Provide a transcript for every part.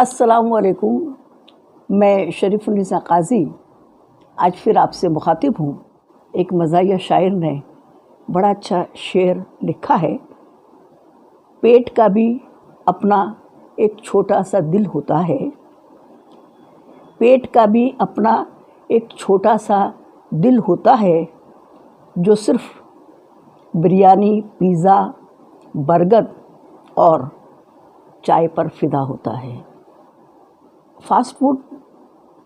अस्सलामुअलैकुम। मैं शरीफुन्निसा काज़ी आज फिर आपसे मुखातिब हूँ। एक मज़ाहिया शायर ने बड़ा अच्छा शेर लिखा है। पेट का भी अपना एक छोटा सा दिल होता है, पेट का भी अपना एक छोटा सा दिल होता है, जो सिर्फ़ बिरयानी, पिज़्ज़ा, बर्गर और चाय पर फ़िदा होता है। फ़ास्ट फूड,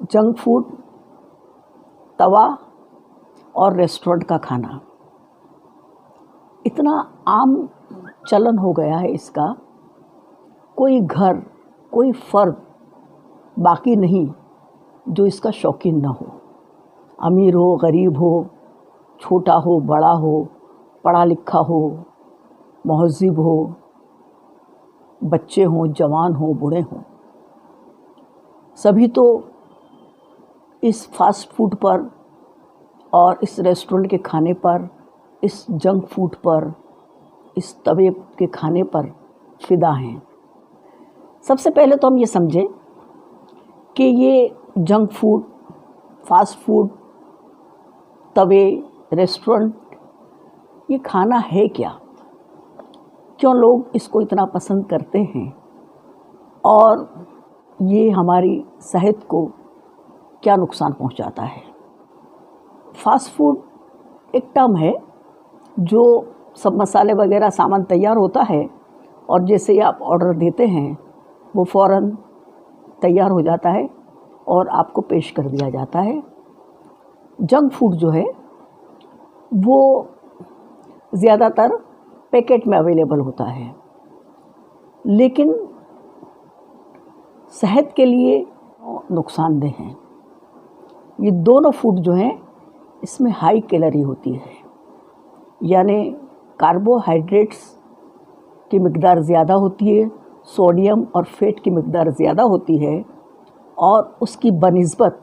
जंक फूड, तवा और रेस्टोरेंट का खाना इतना आम चलन हो गया है इसका, कोई घर, कोई फ़र्द बाकी नहीं जो इसका शौकीन ना हो। अमीर हो, गरीब हो, छोटा हो, बड़ा हो, पढ़ा लिखा हो, महज़िब हो, बच्चे हों, जवान हों, बूढ़े हों, सभी तो इस फ़ास्ट फूड पर और इस रेस्टोरेंट के खाने पर, इस जंक फूड पर, इस तवे के खाने पर फ़िदा हैं। सबसे पहले तो हम ये समझें कि ये जंक फूड, फ़ास्ट फूड, तवे, रेस्टोरेंट, ये खाना है क्या? क्यों लोग इसको इतना पसंद करते हैं और ये हमारी सेहत को क्या नुकसान पहुंचाता है? फ़ास्ट फूड एक टर्म है जो सब मसाले वगैरह सामान तैयार होता है और जैसे ही आप ऑर्डर देते हैं वो फ़ौरन तैयार हो जाता है और आपको पेश कर दिया जाता है। जंक फूड जो है वो ज़्यादातर पैकेट में अवेलेबल होता है, लेकिन सेहत के लिए नुकसानदेह हैं। ये दोनों फूड जो हैं इसमें हाई कैलोरी होती है, यानी कार्बोहाइड्रेट्स की मिक़दार ज़्यादा होती है, सोडियम और फैट की मिक़दार ज़्यादा होती है और उसकी बनिस्बत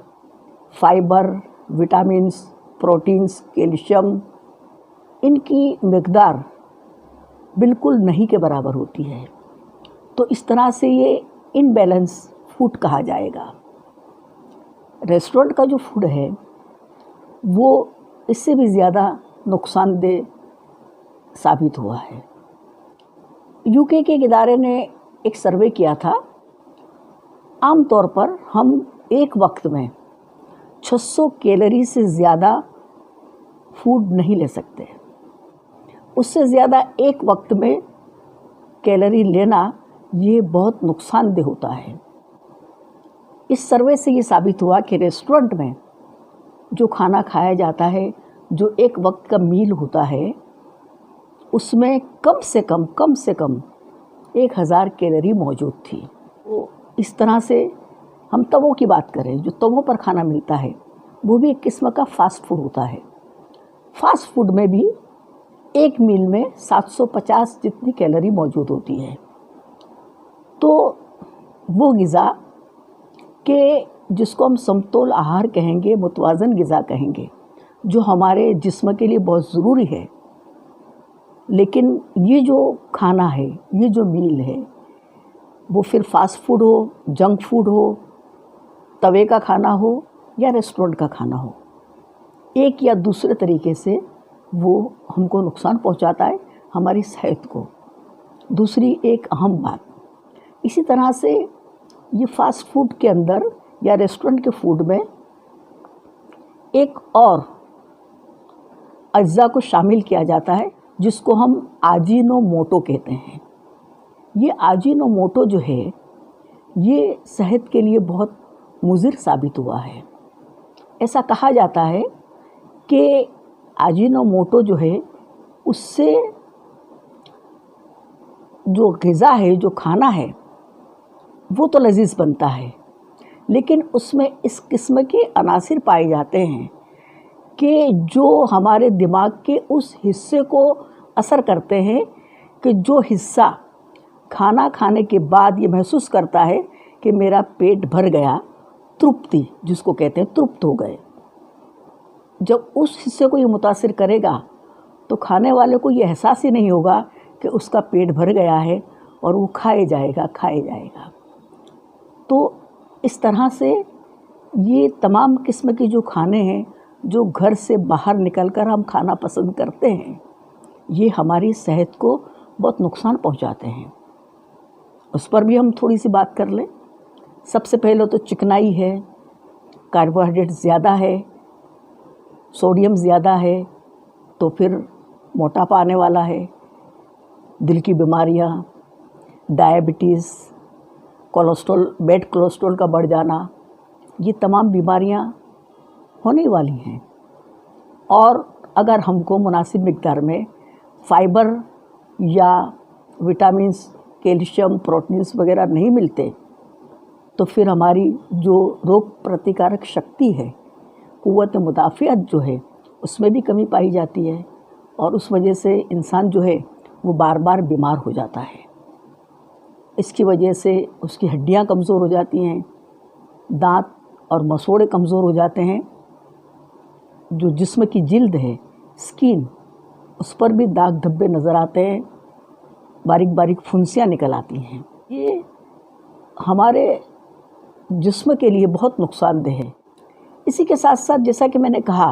फाइबर, विटामिन्स, प्रोटीन्स, कैल्शियम, इनकी मिक़दार बिल्कुल नहीं के बराबर होती है। तो इस तरह से ये इनबैलेंस फूड कहा जाएगा। रेस्टोरेंट का जो फूड है वो इससे भी ज़्यादा नुकसानदेह साबित हुआ है। यूके के एक इदारे ने एक सर्वे किया था। आम तौर पर हम एक वक्त में 600 कैलोरी से ज़्यादा फूड नहीं ले सकते। उससे ज़्यादा एक वक्त में कैलोरी लेना ये बहुत नुकसानदेह होता है। इस सर्वे से ये साबित हुआ कि रेस्टोरेंट में जो खाना खाया जाता है, जो एक वक्त का मील होता है, उसमें कम से कम 1000 कैलोरी मौजूद थी। तो इस तरह से हम तवों की बात करें, जो तवों पर खाना मिलता है वो भी एक किस्म का फ़ास्ट फूड होता है। फ़ास्ट फूड में भी एक मील में 750 जितनी कैलोरी मौजूद होती है। तो वो ग़िज़ा के जिसको हम समतोल आहार कहेंगे, मुतवाज़न ग़िज़ा कहेंगे, जो हमारे जिस्म के लिए बहुत ज़रूरी है, लेकिन ये जो खाना है, ये जो मील है, वो फिर फ़ास्ट फूड हो, जंक फूड हो, तवे का खाना हो या रेस्टोरेंट का खाना हो, एक या दूसरे तरीके से वो हमको नुकसान पहुंचाता है, हमारी सेहत को। दूसरी एक अहम बात, इसी तरह से ये फ़ास्ट फूड के अंदर या रेस्टोरेंट के फूड में एक और अज्जा को शामिल किया जाता है जिसको हम अजीनोमोटो कहते हैं। ये अजीनोमोटो जो है ये सेहत के लिए बहुत मुज़िर साबित हुआ है। ऐसा कहा जाता है कि अजीनोमोटो जो है उससे जो ग़िज़ा है, जो खाना है, वो तो लज़ीज़ बनता है, लेकिन उसमें इस किस्म के अनासिर पाए जाते हैं कि जो हमारे दिमाग के उस हिस्से को असर करते हैं कि जो हिस्सा खाना खाने के बाद ये महसूस करता है कि मेरा पेट भर गया, तृप्ति जिसको कहते हैं, तृप्त हो गए। जब उस हिस्से को ये मुतासिर करेगा तो खाने वाले को ये एहसास ही नहीं होगा कि उसका पेट भर गया है और वो खाए जाएगा। تو इस तरह से ये तमाम किस्म के जो खाने हैं जो घर से बाहर निकलकर हम खाना पसंद करते हैं, ये हमारी सेहत को बहुत नुकसान पहुंचाते हैं। उस पर भी हम थोड़ी सी बात कर लें। सबसे पहले तो चिकनाई है, कार्बोहाइड्रेट ज़्यादा है, सोडियम ज़्यादा है, तो फिर मोटापा आने वाला है, दिल की बीमारियां, डायबिटीज़, कोलेस्ट्रॉल, बैड कोलेस्ट्रॉल का बढ़ जाना, ये तमाम बीमारियां होने वाली हैं। और अगर हमको मुनासिब मिक़दार में फ़ाइबर या विटामिन्स, कैल्शियम, प्रोटीन्स वगैरह नहीं मिलते तो फिर हमारी जो रोग प्रतिकारक शक्ति है, क़ुव्वत मुदाफ़ियत जो है, उसमें भी कमी पाई जाती है और उस वजह से इंसान जो है वो बार बार बीमार हो जाता है। इसकी वजह से उसकी हड्डियां कमज़ोर हो जाती हैं, दांत और मसोड़े कमज़ोर हो जाते हैं, जो जिस्म की जिल्द है, स्किन, उस पर भी दाग धब्बे नज़र आते हैं, बारीक बारीक फुंसियाँ निकल आती हैं। ये हमारे जिस्म के लिए बहुत नुकसानदेह है। इसी के साथ साथ जैसा कि मैंने कहा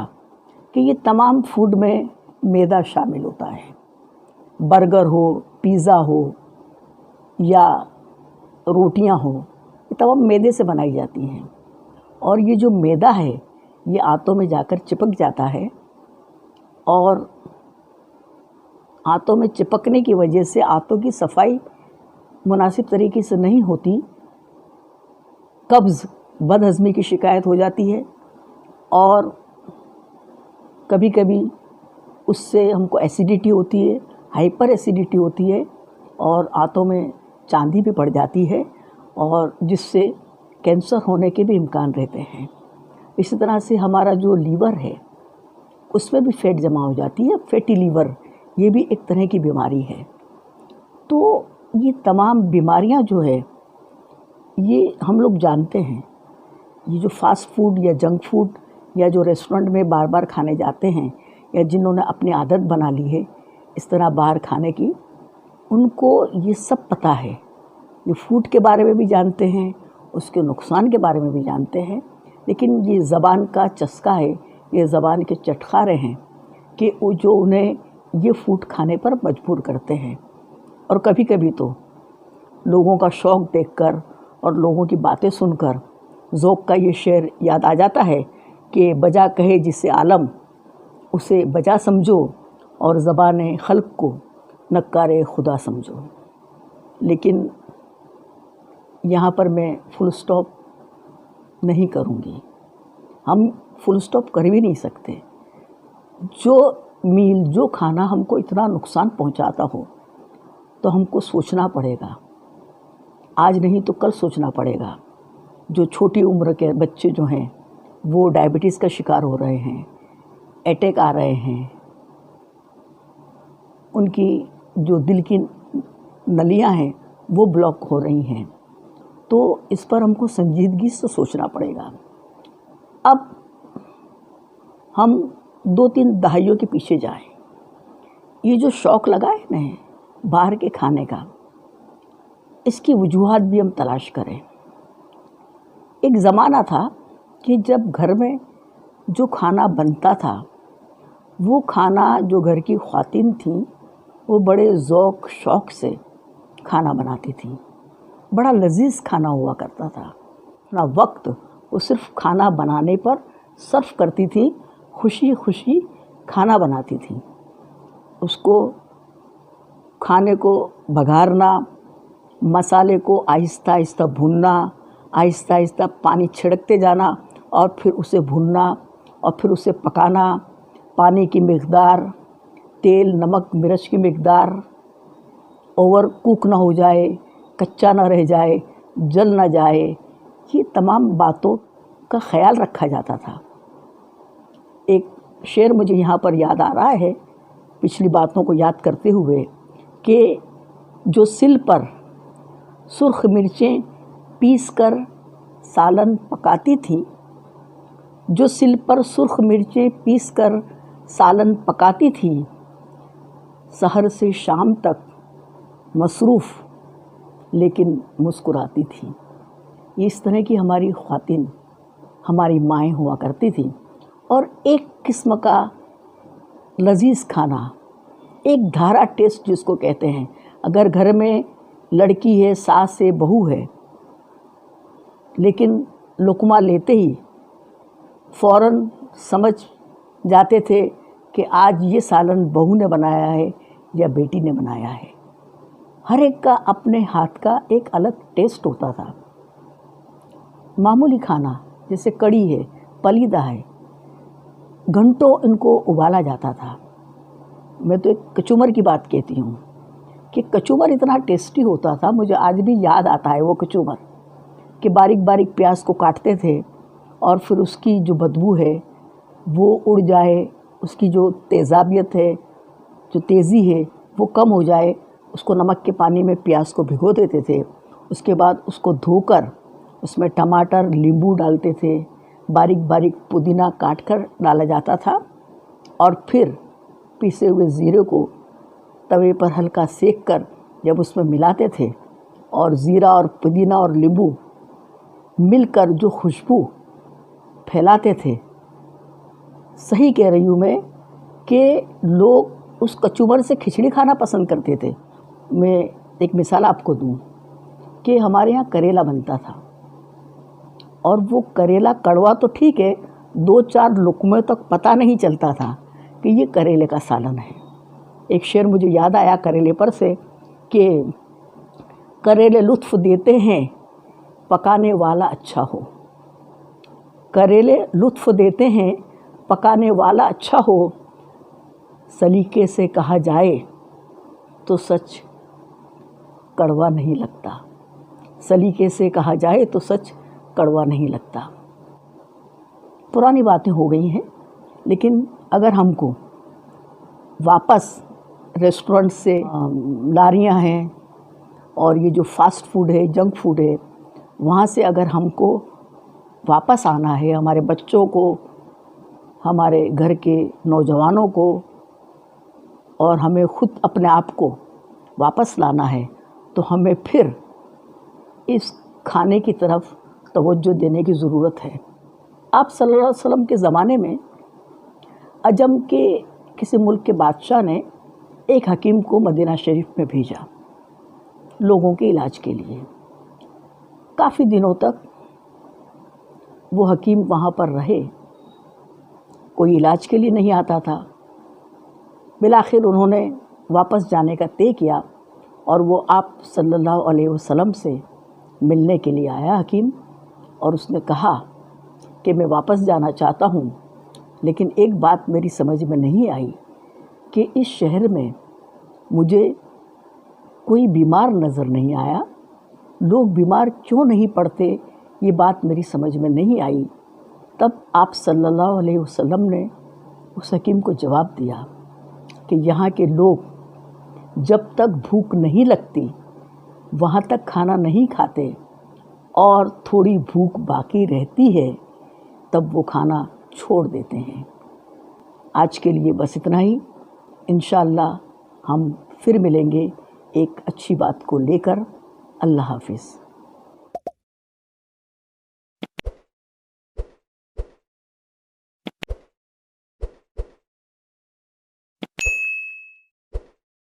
कि ये तमाम फूड में मैदा शामिल होता है। बर्गर हो, पिज़्ज़ा हो या रोटियां हो, ये तमाम मैदे से बनाई जाती हैं और ये जो मैदा है ये आंतों में जाकर चिपक जाता है और आंतों में चिपकने की वजह से आंतों की सफाई मुनासिब तरीके से नहीं होती, कब्ज़, बदहज़मी की शिकायत हो जाती है और कभी कभी उससे हमको एसिडिटी होती है, हाइपर एसिडिटी होती है और आंतों में चांदी भी पड़ जाती है और जिससे कैंसर होने के भी इम्कान रहते हैं। इसी तरह से हमारा जो लीवर है उसमें भी फैट जमा हो जाती है, फैटी लीवर, ये भी एक तरह की बीमारी है। तो ये तमाम बीमारियां जो है ये हम लोग जानते हैं। ये जो फास्ट फूड या जंक फूड या जो रेस्टोरेंट में बार बार खाने जाते हैं या जिन्होंने अपनी आदत बना ली है इस तरह बाहर खाने की, उनको ये सब पता है, ये फूड के बारे में भी जानते हैं, उसके नुकसान के बारे में भी जानते हैं, लेकिन ये ज़बान का चस्का है, ये ज़बान के चटखारे हैं कि वो जो उन्हें ये फूड खाने पर मजबूर करते हैं। और कभी कभी तो लोगों का शौक़ देखकर और लोगों की बातें सुनकर ज़ौक़ का ये शेर याद आ जाता है कि बजा कहे जिसे आलम उसे बजा समझो और ज़बान खल्क़ को नक्कारे खुदा समझो। लेकिन यहाँ पर मैं फुल स्टॉप नहीं करूँगी, हम फुल स्टॉप कर भी नहीं सकते। जो मील, जो खाना हमको इतना नुकसान पहुँचाता हो तो हमको सोचना पड़ेगा, आज नहीं तो कल सोचना पड़ेगा। जो छोटी उम्र के बच्चे जो हैं वो डायबिटीज़ का शिकार हो रहे हैं, अटैक आ रहे हैं, उनकी जो दिल की नलियां हैं वो ब्लॉक हो रही हैं, तो इस पर हमको संजीदगी से सोचना पड़ेगा। अब हम 2-3 दहाइयों के पीछे जाएं, ये जो शौक़ लगा है ना बाहर के खाने का, इसकी वजूहात भी हम तलाश करें। एक ज़माना था कि जब घर में जो खाना बनता था वो खाना जो घर की ख़वातीन थीं वो बड़े ज़ौक़ शौक़ से खाना बनाती थीं, बड़ा लजीज़ खाना हुआ करता था। अपना वक्त वो सिर्फ खाना बनाने पर सर्फ करती थी, खुशी खुशी खाना बनाती थी। उसको खाने को बघारना, मसाले को आहिस्ता आहिस्ता भूनना, आहिस्ता आहिस्ता पानी छिड़कते जाना और फिर उसे भूनना और फिर उसे पकाना, पानी की मिक़दार, तेल, नमक, मिर्च की मिक़दार ओवर कुक ना हो जाए, कच्चा ना रह जाए, जल ना जाए, ये तमाम बातों का ख्याल रखा जाता था। एक शेर मुझे यहाँ पर याद आ रहा है पिछली बातों को याद करते हुए कि जो सिल पर सुर्ख मिर्चें पीस कर सालन पकाती थी, जो सिल पर सुर्ख मिर्चें पीस कर सालन पकाती थी, सहर से शाम तक मसरूफ़ लेकिन मुस्कुराती थी। یہ اس طرح کی ہماری خواتین ہماری مائیں ہوا کرتی تھیں، اور ایک قسم کا لذیذ کھانا، ایک دھارا ٹیسٹ جس کو کہتے ہیں، اگر گھر میں لڑکی ہے، ساس ہے، بہو ہے، لیکن لقمہ لیتے ہی فوراً سمجھ جاتے تھے کہ آج یہ سالن بہو نے بنایا ہے یا بیٹی نے بنایا ہے۔ ہر ایک کا اپنے ہاتھ کا ایک الگ ٹیسٹ ہوتا تھا۔ معمولی کھانا جیسے کڑی ہے، پلیدہ ہے، گھنٹوں ان کو ابالا جاتا تھا۔ میں تو ایک کچومر کی بات کہتی ہوں کہ کچومر اتنا ٹیسٹی ہوتا تھا، مجھے آج بھی یاد آتا ہے وہ کچومر، کہ باریک باریک پیاز کو کاٹتے تھے اور پھر اس کی جو بدبو ہے وہ اڑ جائے، اس کی جو تیزابیت ہے، جو تیزی ہے وہ کم ہو جائے، اس کو نمک کے پانی میں پیاز کو بھگو دیتے تھے، اس کے بعد اس کو دھو کر اس میں ٹماٹر، لیمبو ڈالتے تھے، باریک باریک پودینہ کاٹ کر ڈالا جاتا تھا، اور پھر پیسے ہوئے زیرے کو توے پر ہلکا سیک کر جب اس میں ملاتے تھے، اور زیرہ اور پودینہ اور لیمبو مل کر جو خوشبو پھیلاتے تھے، صحیح کہہ رہی ہوں میں کہ لوگ اس کچومر سے کھچڑی کھانا پسند کرتے تھے۔ میں ایک مثال آپ کو دوں کہ ہمارے یہاں کریلا بنتا تھا، اور وہ کریلا کڑوا تو ٹھیک ہے، 2-4 لقمے تک پتہ نہیں چلتا تھا کہ یہ کریلے کا سالن ہے۔ ایک شعر مجھے یاد آیا کریلے پر سے کہ کریلے لطف دیتے ہیں پکانے والا اچھا ہو، کریلے لطف دیتے ہیں پکانے والا اچھا ہو، سلیقے سے کہا جائے تو سچ کڑوا نہیں لگتا، سلیقے سے کہا جائے تو سچ کڑوا نہیں لگتا۔ پرانی باتیں ہو گئی ہیں، لیکن اگر ہم کو واپس ریسٹورنٹ سے لاریاں ہیں اور یہ جو فاسٹ فوڈ ہے، جنک فوڈ ہے، وہاں سے اگر ہم کو واپس آنا ہے، ہمارے بچوں کو، ہمارے گھر کے نوجوانوں کو، اور ہمیں خود اپنے آپ کو واپس لانا ہے، تو ہمیں پھر اس کھانے کی طرف توجہ دینے کی ضرورت ہے۔ آپ صلی اللہ علیہ وسلم کے زمانے میں عجم کے کسی ملک کے بادشاہ نے ایک حکیم کو مدینہ شریف میں بھیجا لوگوں کے علاج کے لیے۔ کافی دنوں تک وہ حکیم وہاں پر رہے، کوئی علاج کے لیے نہیں آتا تھا۔ بالآخر انہوں نے واپس جانے کا طے کیا، اور وہ آپ صلی اللہ علیہ وسلم سے ملنے کے لیے آیا حکیم، اور اس نے کہا کہ میں واپس جانا چاہتا ہوں، لیکن ایک بات میری سمجھ میں نہیں آئی کہ اس شہر میں مجھے کوئی بیمار نظر نہیں آیا، لوگ بیمار کیوں نہیں پڑتے، یہ بات میری سمجھ میں نہیں آئی۔ تب آپ صلی اللہ علیہ وسلم نے اس حکیم کو جواب دیا کہ یہاں کے لوگ جب تک بھوک نہیں لگتی وہاں تک کھانا نہیں کھاتے، اور تھوڑی بھوک باقی رہتی ہے تب وہ کھانا چھوڑ دیتے ہیں۔ آج کے لیے بس اتنا ہی، انشاءاللہ ہم پھر ملیں گے ایک اچھی بات کو لے کر۔ اللہ حافظ۔